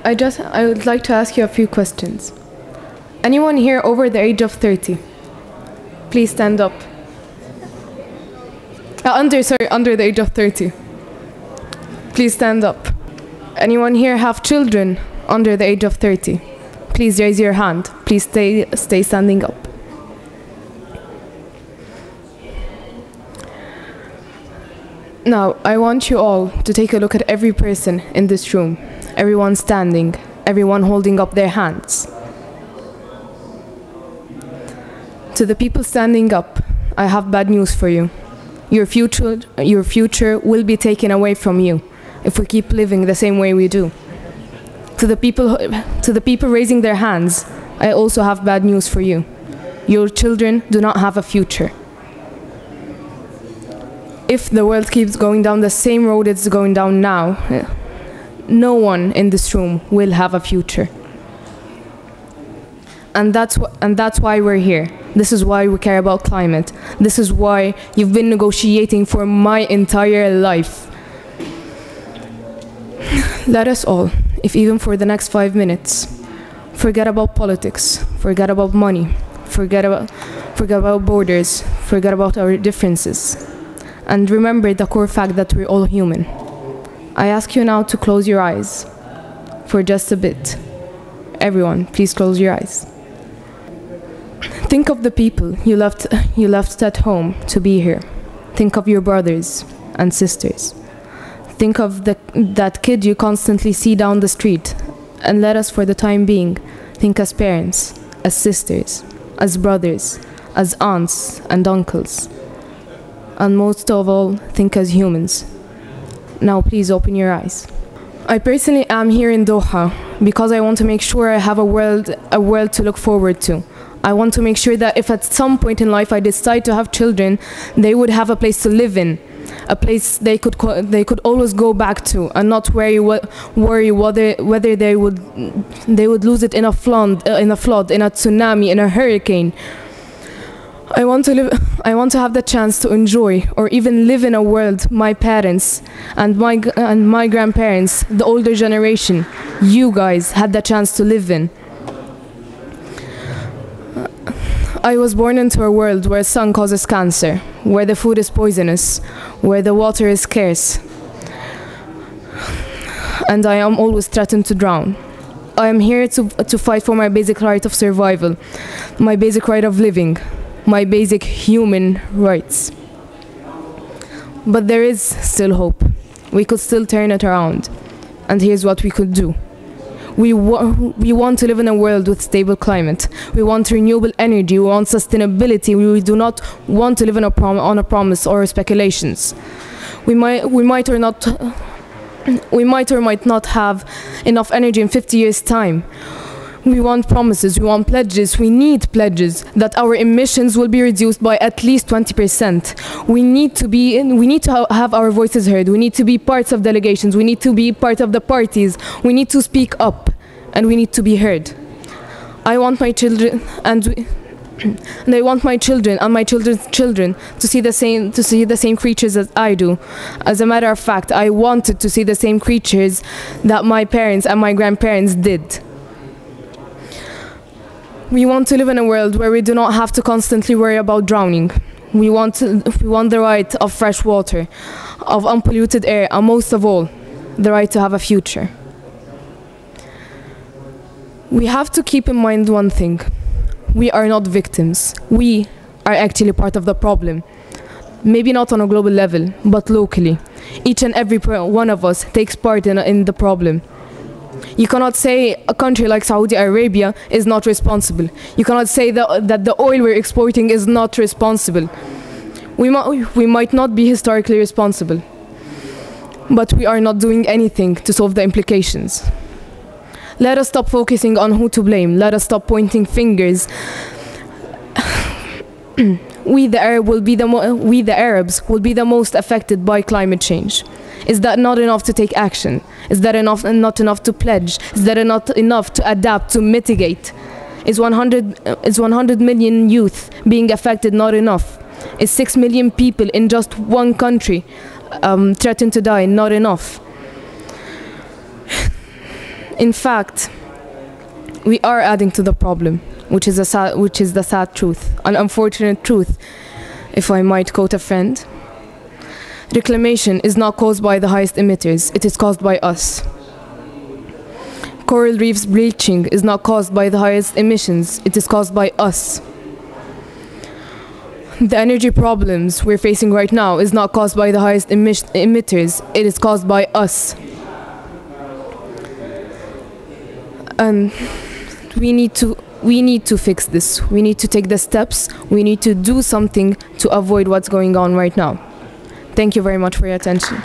I would like to ask you a few questions. Anyone here over the age of 30? Please stand up. Under the age of 30. Please stand up. Anyone here have children under the age of 30? Please raise your hand. Please stay standing up. Now, I want you all to take a look at every person in this room. Everyone standing, everyone holding up their hands. To the people standing up, I have bad news for you. Your future will be taken away from you if we keep living the same way we do. To the people raising their hands, I also have bad news for you. Your children do not have a future. If the world keeps going down the same road it's going down now, no one in this room will have a future. And that's why we're here. This is why we care about climate. This is why you've been negotiating for my entire life. Let us all, if even for the next 5 minutes, forget about politics, forget about money, forget about borders, forget about our differences, and remember the core fact that we're all human. I ask you now to close your eyes for just a bit. Everyone, please close your eyes. Think of the people you left at home to be here. Think of your brothers and sisters. Think of that kid you constantly see down the street, and let us, for the time being, think as parents, as sisters, as brothers, as aunts and uncles. And most of all, think as humans. Now please open your eyes. I personally am here in Doha because I want to make sure I have a world to look forward to. I want to make sure that if at some point in life I decide to have children, they would have a place to live in, a place they could always go back to, and not worry whether they would lose it in a flood, in a tsunami, in a hurricane. I want to have the chance to enjoy or even live in a world my parents and my grandparents, the older generation, you guys had the chance to live in. I was born into a world where sun causes cancer, where the food is poisonous, where the water is scarce, and I am always threatened to drown. I am here to fight for my basic right of survival, my basic right of living, my basic human rights. But there is still hope. We could still turn it around. And here's what we could do. We want to live in a world with stable climate. We want renewable energy. We want sustainability. We do not want to live on a promise or speculations. We might or might not have enough energy in 50 years' time. We want promises, we want pledges, we need pledges that our emissions will be reduced by at least 20%. We need to have our voices heard, we need to be parts of delegations, we need to be part of the parties, we need to speak up, and we need to be heard. I want my children and I want my children and my children's children to see the same creatures as I do. As a matter of fact, I wanted to see the same creatures that my parents and my grandparents did. We want to live in a world where we do not have to constantly worry about drowning. We want the right of fresh water, of unpolluted air, and most of all, the right to have a future. We have to keep in mind one thing. We are not victims. We are actually part of the problem. Maybe not on a global level, but locally. Each and every one of us takes part in the problem. You cannot say a country like Saudi Arabia is not responsible. You cannot say that the oil we're exporting is not responsible. We might not be historically responsible, but we are not doing anything to solve the implications. Let us stop focusing on who to blame. Let us stop pointing fingers. We the Arabs will be the most affected by climate change. Is that not enough to take action? Is that not enough to pledge? Is that not enough to adapt, to mitigate? Is 100 million youth being affected not enough? Is 6 million people in just one country threatened to die not enough? In fact, we are adding to the problem, which is the sad truth, an unfortunate truth, if I might quote a friend. Reclamation is not caused by the highest emitters, it is caused by us. Coral reefs bleaching is not caused by the highest emissions, it is caused by us. The energy problems we're facing right now is not caused by the highest emitters, it is caused by us. And we need to fix this. We need to take the steps. We need to do something to avoid what's going on right now. Thank you very much for your attention.